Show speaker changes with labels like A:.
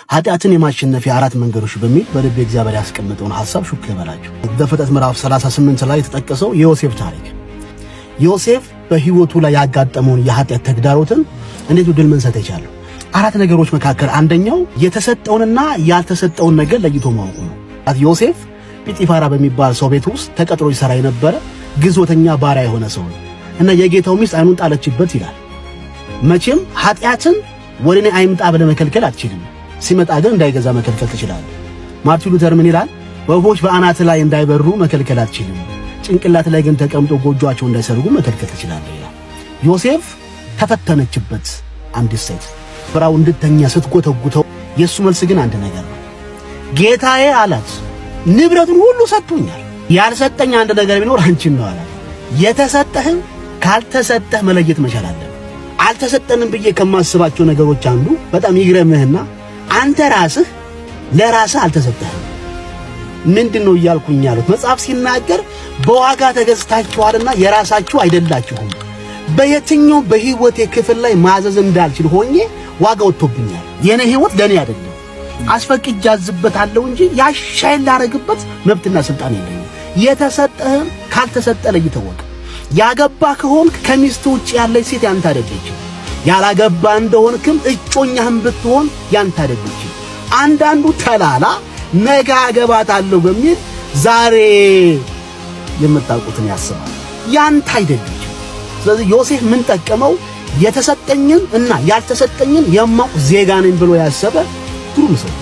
A: ኃጢአትን የማሸነፊያ 4 መንገዶች በሚል በልቤ እግዚአብሔር ያስቀመጠውን ሐሳብ ሹክ ይበላችሁ። ዘፍጥረት ምዕራፍ 38 ላይ የተጠቀሰው የዮሴፍ ታሪክ። ዮሴፍ በህይወቱ ላይ ያጋጠመውን የኃጢአት ተግዳሮትን እንዴት ድል መንሳት ይቻላል? 4 ነገሮች መካከል አንደኛው የተሰጠውንና ያልተሰጠውን ነገር ለይቶ ማወቅ ነው። ዮሴፍ ጲጢፋራ በሚባል ሰው ቤት ውስጥ ተቀጥሮ ይሰራ የነበረ ግዞተኛ ባሪያ የሆነ ሰው ነው እና የጌታው ሚስት አይኑን ጣለችበት ይላል። መቼም ኃጢአትን ወደኔ አይምጣ ብለ መከልከል አትችልም። ሲመጣ ግን እንዳይገዛ መከልከል ትችላለህ። ማርቲን ሉተር ምን ይላል? ወፎች በአናት ላይ እንዳይበሩ መከልከል አትችልም፣ ጭንቅላት ላይ ግን ተቀምጦ ጎጆአቸው እንዳይሰርጉ መከልከል ትችላለህ ይላል። ዮሴፍ ተፈተነችበት አንዲት ሴት ፍራው እንድተኛ ስትጎተጉተው፣ የሱ መልስ ግን አንድ ነገር ነው። ጌታዬ አላት ንብረቱን ሁሉ ሰጥቶኛል፣ ያልሰጠኝ አንድ ነገር ቢኖር አንቺን ነው አላት። የተሰጠህን ካልተሰጠህ መለየት መቻል አለብህ። አልተሰጠንም ብዬ ከማስባቸው ነገሮች አንዱ በጣም ይግረምህና አንተ ራስህ ለራስህ አልተሰጠህም። ምንድነው እያልኩኝ ያሉት? መጽሐፍ ሲናገር በዋጋ ተገዝታችኋልና የራሳችሁ አይደላችሁም። በየትኛው በህይወቴ ክፍል ላይ ማዘዝ እንዳልችል ሆኜ ዋጋ ወጥቶብኛል። የኔ ህይወት ለኔ አይደለም። አስፈቅጄ አዝበታለሁ እንጂ ያሻይል ላረግበት መብትና ስልጣን የለኝም። የተሰጠህም ካልተሰጠ ለይተህ ወቅ። ያገባ ከሆንክ ከሚስት ውጭ ያለች ሴት ያንተ አይደለችም። ያላገባ እንደሆንክም እጮኛህም ብትሆን ያንተ አይደለችም። አንዳንዱ ተላላ ነገ አገባታለሁ በሚል ዛሬ የምታውቁትን ያስባል። ያንተ አይደለችም። ስለዚህ ዮሴፍ ምን ጠቀመው? የተሰጠኝን እና ያልተሰጠኝን የማውቅ ዜጋ ነኝ ብሎ ያሰበ ግሩም ሰው።